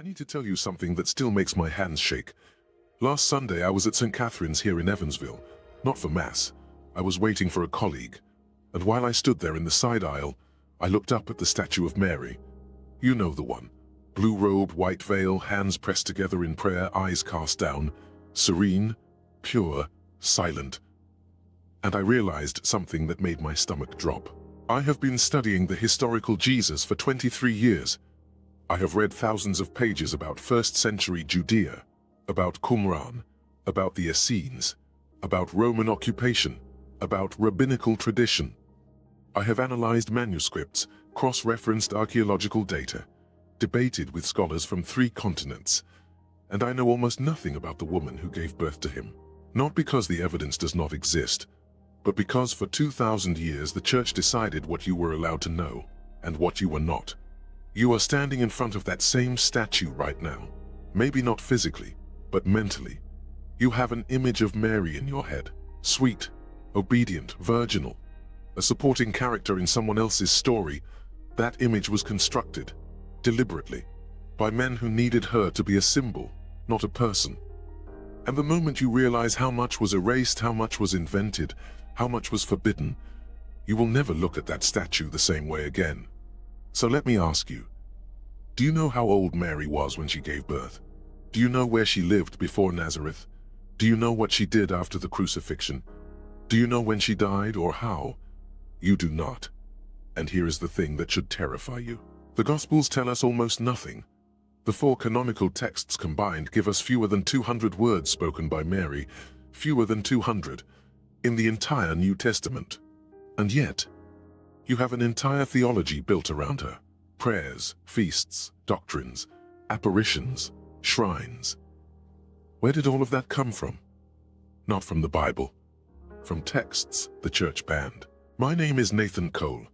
I need to tell you something that still makes my hands shake. Last Sunday I was at St. Catherine's here in Evansville, not for Mass. I was waiting for a colleague, and while I stood there in the side aisle, I looked up at the statue of Mary. You know the one. Blue robe, white veil, hands pressed together in prayer, eyes cast down, serene, pure, silent. And I realized something that made my stomach drop. I have been studying the historical Jesus for 23 years. I have read thousands of pages about first-century Judea, about Qumran, about the Essenes, about Roman occupation, about rabbinical tradition. I have analyzed manuscripts, cross-referenced archaeological data, debated with scholars from 3 continents, and I know almost nothing about the woman who gave birth to him. Not because the evidence does not exist, but because for 2,000 years the Church decided what you were allowed to know and what you were not. You are standing in front of that same statue right now. Maybe not physically, but mentally. You have an image of Mary in your head. Sweet, obedient, virginal. A supporting character in someone else's story. That image was constructed, deliberately, by men who needed her to be a symbol, not a person. And the moment you realize how much was erased, how much was invented, how much was forbidden, you will never look at that statue the same way again. So let me ask you, do you know how old Mary was when she gave birth? Do you know where she lived before Nazareth? Do you know what she did after the crucifixion? Do you know when she died or how? You do not. And here is the thing that should terrify you. The Gospels tell us almost nothing. The 4 canonical texts combined give us fewer than 200 words spoken by Mary, fewer than 200, in the entire New Testament. And yet, you have an entire theology built around her. Prayers, feasts, doctrines, apparitions, shrines. Where did all of that come from? Not from the Bible. From texts the Church banned. My name is Nathan Cole.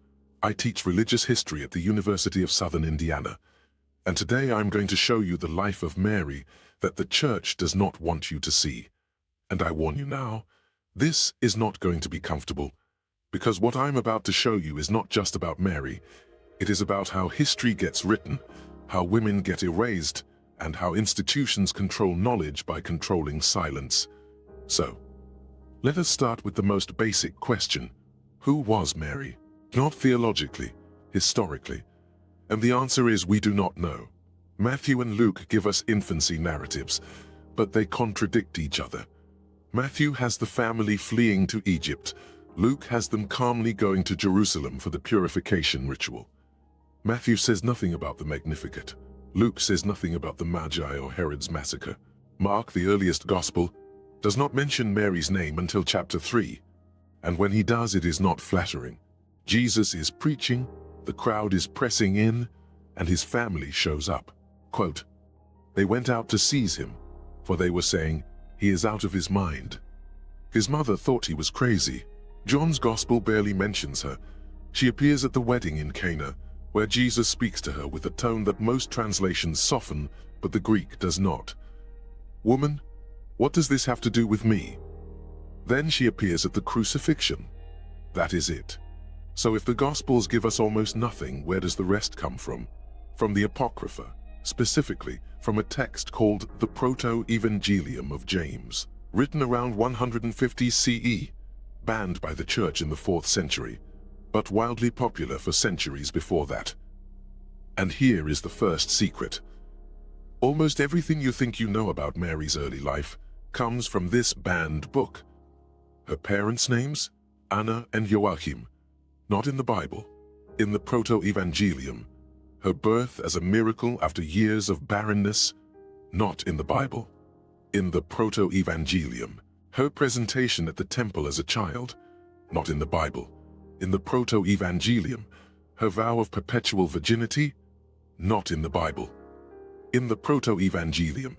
I teach religious history at the University of Southern Indiana. And today I'm going to show you the life of Mary that the Church does not want you to see. And I warn you now, this is not going to be comfortable. Because what I'm about to show you is not just about Mary, it is about how history gets written, how women get erased, and how institutions control knowledge by controlling silence. So, let us start with the most basic question. Who was Mary? Not theologically, historically. And the answer is we do not know. Matthew and Luke give us infancy narratives, but they contradict each other. Matthew has the family fleeing to Egypt. Luke has them calmly going to Jerusalem for the purification ritual. Matthew says nothing about the Magnificat. Luke says nothing about the Magi or Herod's massacre. Mark, the earliest gospel, does not mention Mary's name until chapter 3. And when he does, it is not flattering. Jesus is preaching, the crowd is pressing in, and his family shows up. Quote, "They went out to seize him, for they were saying, 'He is out of his mind.' His mother thought he was crazy." John's Gospel barely mentions her. She appears at the wedding in Cana, where Jesus speaks to her with a tone that most translations soften, but the Greek does not. "Woman, what does this have to do with me?" Then she appears at the crucifixion. That is it. So if the Gospels give us almost nothing, where does the rest come from? From the Apocrypha, specifically from a text called the Protoevangelium of James, written around 150 CE, banned by the Church in the 4th century, but wildly popular for centuries before that. And here is the first secret. Almost everything you think you know about Mary's early life comes from this banned book. Her parents' names? Anna and Joachim. Not in the Bible. In the Protoevangelium. Her birth as a miracle after years of barrenness? Not in the Bible. In the Protoevangelium. Her presentation at the temple as a child? Not in the Bible. In the Protoevangelium. Her vow of perpetual virginity? Not in the Bible. In the Protoevangelium.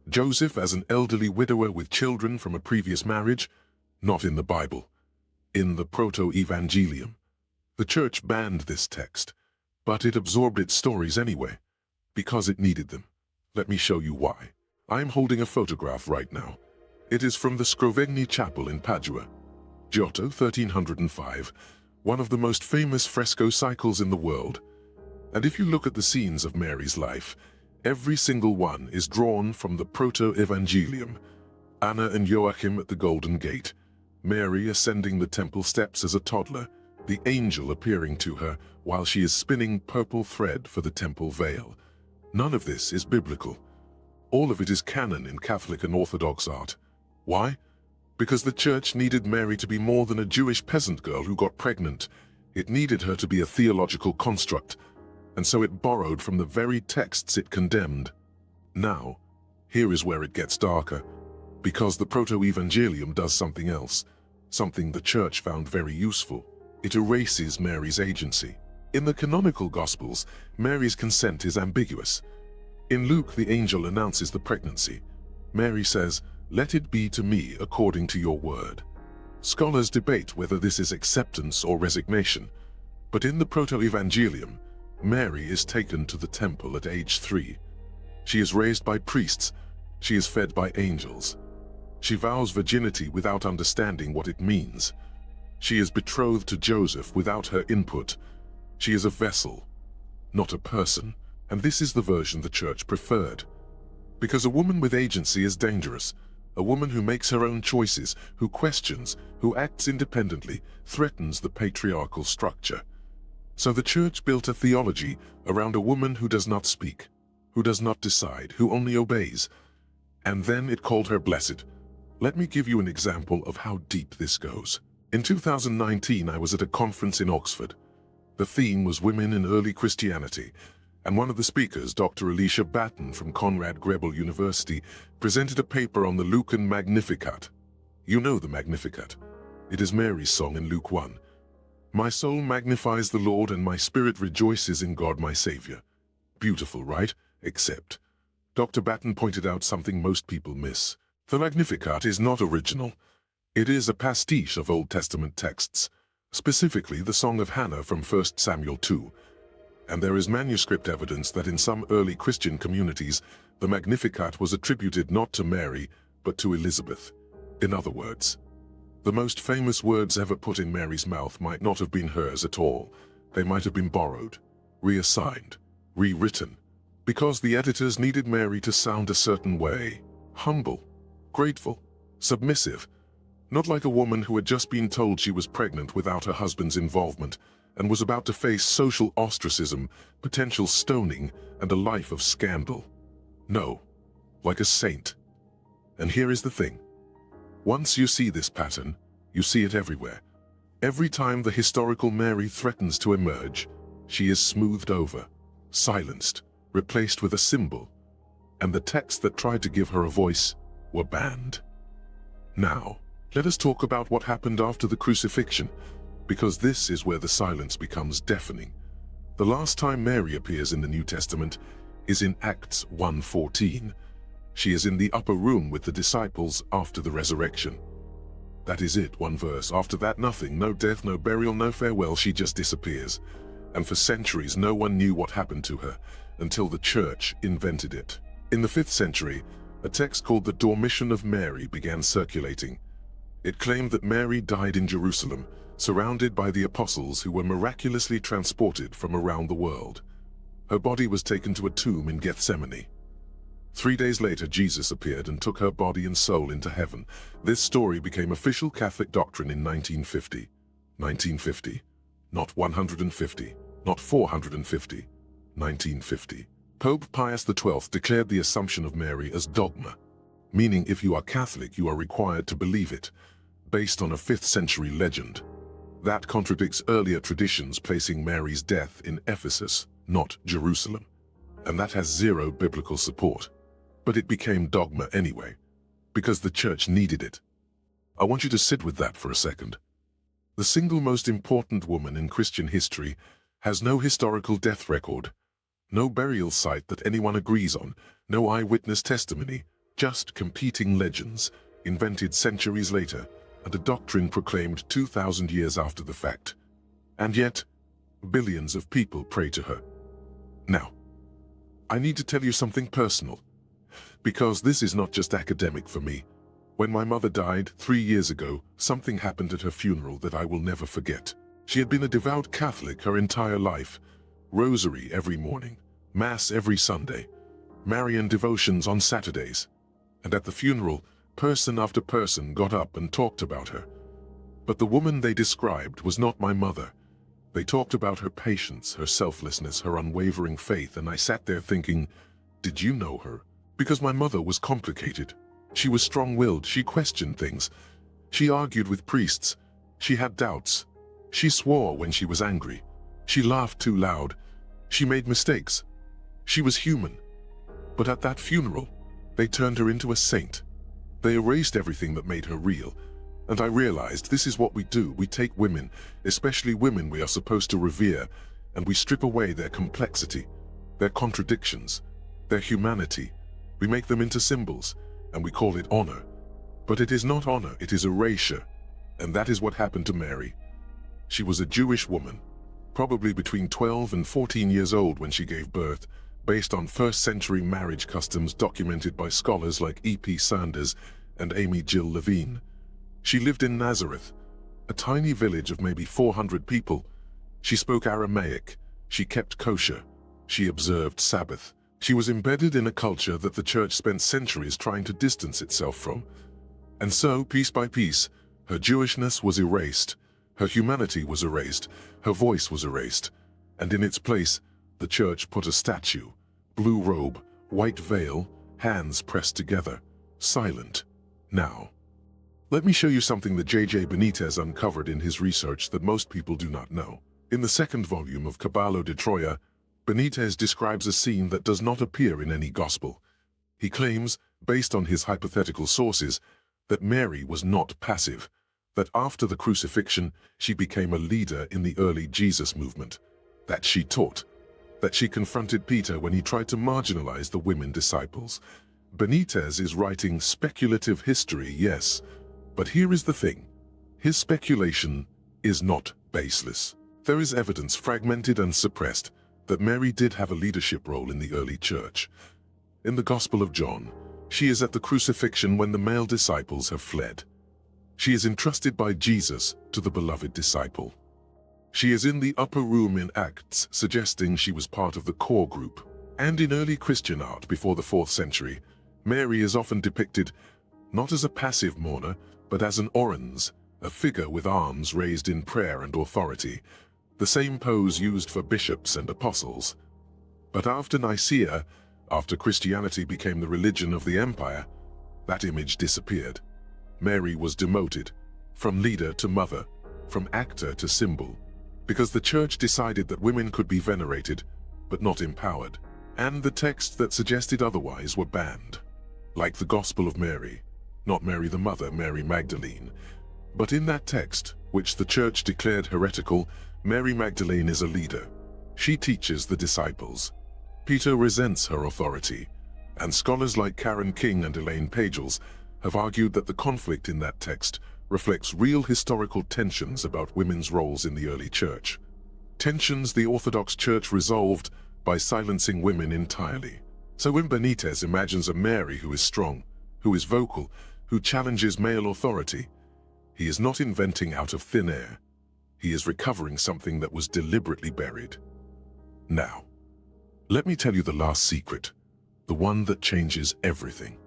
Joseph as an elderly widower with children from a previous marriage? Not in the Bible. In the Protoevangelium. The Church banned this text, but it absorbed its stories anyway, because it needed them. Let me show you why. I am holding a photograph right now. It is from the Scrovegni Chapel in Padua. Giotto, 1305, one of the most famous fresco cycles in the world. And if you look at the scenes of Mary's life, Every single one is drawn from the Protoevangelium. Anna and Joachim at the Golden Gate, Mary ascending the temple steps as a toddler, the angel appearing to her while she is spinning purple thread for the temple veil. None of this is biblical. All of it is canon in Catholic and Orthodox art. Why? Because the Church needed Mary to be more than a Jewish peasant girl who got pregnant. It needed her to be a theological construct, and so it borrowed from the very texts it condemned. Now, here is where it gets darker, because the Protoevangelium does something else, something the Church found very useful. It erases Mary's agency. In the canonical Gospels, Mary's consent is ambiguous. In Luke, the angel announces the pregnancy. Mary says, "Let it be to me according to your word." Scholars debate whether this is acceptance or resignation, but in the Protoevangelium, Mary is taken to the temple at age 3. She is raised by priests. She is fed by angels. She vows virginity without understanding what it means. She is betrothed to Joseph without her input. She is a vessel, not a person, and this is the version the Church preferred. Because a woman with agency is dangerous. A woman who makes her own choices, who questions, who acts independently, threatens the patriarchal structure. So the Church built a theology around a woman who does not speak, who does not decide, who only obeys. And then it called her blessed. Let me give you an example of how deep this goes. In 2019, I was at a conference in Oxford. The theme was Women in Early Christianity, and one of the speakers, Dr. Alicia Batten from Conrad Grebel University, presented a paper on the Lucan Magnificat. You know the Magnificat. It is Mary's song in Luke 1. "My soul magnifies the Lord, and my spirit rejoices in God my Savior." Beautiful, right? Except, Dr. Batten pointed out something most people miss. The Magnificat is not original. It is a pastiche of Old Testament texts, specifically the Song of Hannah from 1 Samuel 2. And there is manuscript evidence that in some early Christian communities, the Magnificat was attributed not to Mary, but to Elizabeth. In other words, the most famous words ever put in Mary's mouth might not have been hers at all. They might have been borrowed, reassigned, rewritten, because the editors needed Mary to sound a certain way. Humble, grateful, submissive, not like a woman who had just been told she was pregnant without her husband's involvement and was about to face social ostracism, potential stoning, and a life of scandal. No, like a saint. And here is the thing. Once you see this pattern, you see it everywhere. Every time the historical Mary threatens to emerge, she is smoothed over, silenced, replaced with a symbol, and the texts that tried to give her a voice were banned. Now, let us talk about what happened after the crucifixion, because this is where the silence becomes deafening. The last time Mary appears in the New Testament is in Acts 1:14. She is in the upper room with the disciples after the resurrection. That is it, one verse. After that, nothing, no death, no burial, no farewell, she just disappears. And for centuries, no one knew what happened to her, until the Church invented it. In the 5th century, a text called the Dormition of Mary began circulating. It claimed that Mary died in Jerusalem, surrounded by the apostles who were miraculously transported from around the world. Her body was taken to a tomb in Gethsemane. 3 days later, Jesus appeared and took her body and soul into heaven. This story became official Catholic doctrine in 1950. 1950. Not 150, not 450. 1950. Pope Pius XII declared the Assumption of Mary as dogma, meaning if you are Catholic, you are required to believe it, based on a 5th century legend. That contradicts earlier traditions placing Mary's death in Ephesus, not Jerusalem, and that has zero biblical support. But it became dogma anyway, because the Church needed it. I want you to sit with that for a second. The single most important woman in Christian history has no historical death record, no burial site that anyone agrees on, no eyewitness testimony, just competing legends, invented centuries later, and a doctrine proclaimed 2,000 years after the fact. And yet, billions of people pray to her. Now, I need to tell you something personal, because this is not just academic for me. When my mother died 3 years ago, something happened at her funeral that I will never forget. She had been a devout Catholic her entire life, rosary every morning, Mass every Sunday. Marian devotions on Saturdays. And at the funeral, person after person got up and talked about her. But the woman they described was not my mother. They talked about her patience, her selflessness, her unwavering faith, and I sat there thinking, did you know her? Because my mother was complicated. She was strong-willed, she questioned things. She argued with priests. She had doubts. She swore when she was angry. She laughed too loud. She made mistakes. She was human. But at that funeral, they turned her into a saint. They erased everything that made her real. And I realized this is what we do. We take women, especially women we are supposed to revere, and we strip away their complexity, their contradictions, their humanity. We make them into symbols, and we call it honor. But it is not honor, it is erasure. And that is what happened to Mary. She was a Jewish woman, probably between 12 and 14 years old when she gave birth, based on first-century marriage customs documented by scholars like E.P. Sanders and Amy Jill Levine. She lived in Nazareth, a tiny village of maybe 400 people. She spoke Aramaic. She kept kosher. She observed Sabbath. She was embedded in a culture that the church spent centuries trying to distance itself from. And so, piece by piece, her Jewishness was erased. Her humanity was erased. Her voice was erased. And in its place, the church put a statue. Blue robe, white veil, hands pressed together, silent. Now, let me show you something that J.J. Benítez uncovered in his research that most people do not know. In the second volume of Caballo de Troya, Benítez describes a scene that does not appear in any gospel. He claims, based on his hypothetical sources, that Mary was not passive, that after the crucifixion she became a leader in the early Jesus movement, that she taught, that she confronted Peter when he tried to marginalize the women disciples. Benítez is writing speculative history, yes, but here is the thing. His speculation is not baseless. There is evidence, fragmented and suppressed, that Mary did have a leadership role in the early church. In the Gospel of John, she is at the crucifixion when the male disciples have fled. She is entrusted by Jesus to the beloved disciple. She is in the upper room in Acts, suggesting she was part of the core group. And in early Christian art before the 4th century, Mary is often depicted not as a passive mourner, but as an orans, a figure with arms raised in prayer and authority, the same pose used for bishops and apostles. But after Nicaea, after Christianity became the religion of the empire, that image disappeared. Mary was demoted, from leader to mother, from actor to symbol, because the church decided that women could be venerated, but not empowered, and the texts that suggested otherwise were banned. Like the Gospel of Mary, not Mary the mother, Mary Magdalene. But in that text, which the church declared heretical, Mary Magdalene is a leader. She teaches the disciples. Peter resents her authority, and scholars like Karen King and Elaine Pagels have argued that the conflict in that text reflects real historical tensions about women's roles in the early church. Tensions the Orthodox Church resolved by silencing women entirely. So when Benítez imagines a Mary who is strong, who is vocal, who challenges male authority, he is not inventing out of thin air. He is recovering something that was deliberately buried. Now, let me tell you the last secret, the one that changes everything.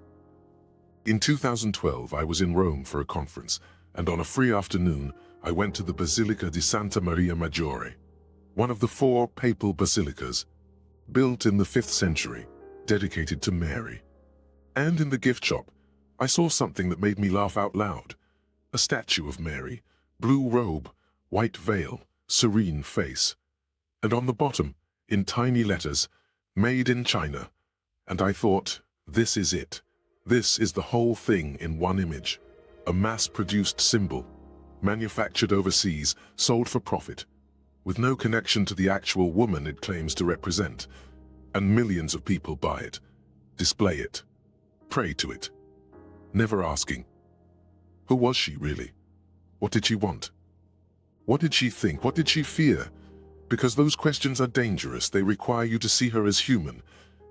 In 2012, I was in Rome for a conference, and on a free afternoon, I went to the Basilica di Santa Maria Maggiore, one of the 4 papal basilicas, built in the 5th century, dedicated to Mary. And in the gift shop, I saw something that made me laugh out loud. A statue of Mary, blue robe, white veil, serene face. And on the bottom, in tiny letters, made in China. And I thought, this is it. This is the whole thing in one image. A mass-produced symbol, manufactured overseas, sold for profit, with no connection to the actual woman it claims to represent. And millions of people buy it, display it, pray to it, never asking, who was she really? What did she want? What did she think? What did she fear? Because those questions are dangerous. They require you to see her as human.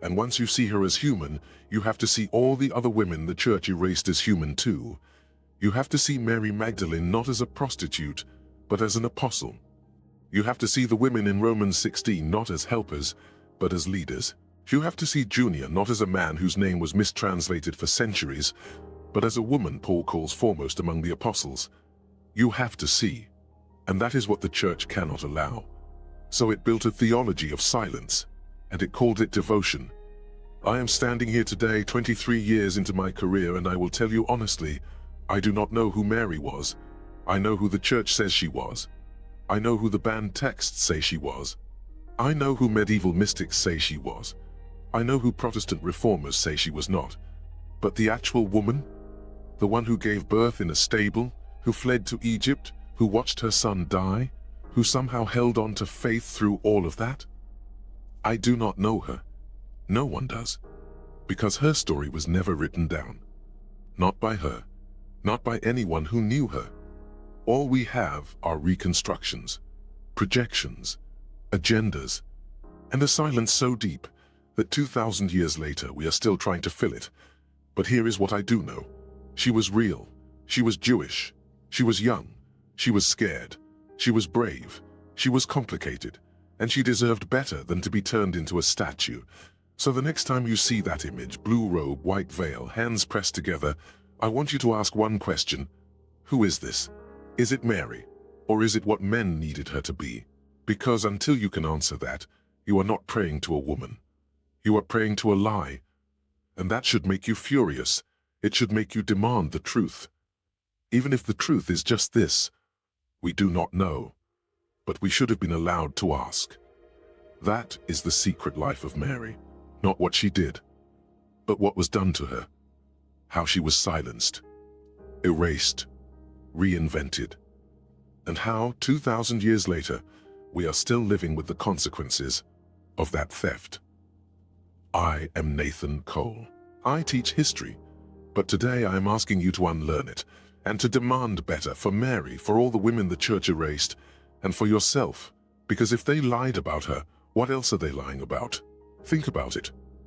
And once you see her as human, you have to see all the other women the church erased as human too. You have to see Mary Magdalene not as a prostitute, but as an apostle. You have to see the women in Romans 16 not as helpers, but as leaders. You have to see Junior not as a man whose name was mistranslated for centuries, but as a woman Paul calls foremost among the apostles. You have to see, and that is what the church cannot allow. So it built a theology of silence, and it called it devotion. I am standing here today, 23 years into my career, and I will tell you honestly, I do not know who Mary was. I know who the church says she was. I know who the banned texts say she was. I know who medieval mystics say she was. I know who Protestant reformers say she was not. But the actual woman? The one who gave birth in a stable, who fled to Egypt, who watched her son die, who somehow held on to faith through all of that? I do not know her. No one does. Because her story was never written down. Not by her. Not by anyone who knew her. All we have are reconstructions, projections, agendas, and a silence so deep that 2,000 years later we are still trying to fill it. But here is what I do know. She was real. She was Jewish. She was young. She was scared. She was brave. She was complicated. And she deserved better than to be turned into a statue. So the next time you see that image, blue robe, white veil, hands pressed together, I want you to ask one question. Who is this? Is it Mary? Or is it what men needed her to be? Because until you can answer that, you are not praying to a woman. You are praying to a lie. And that should make you furious. It should make you demand the truth. Even if the truth is just this: we do not know, but we should have been allowed to ask. That is the secret life of Mary. Not what she did, but what was done to her. How she was silenced, erased, reinvented. And how, 2,000 years later, we are still living with the consequences of that theft. I am Nathan Cole. I teach history, but today I am asking you to unlearn it and to demand better for Mary, for all the women the church erased, and for yourself, because if they lied about her, what else are they lying about? Think about it.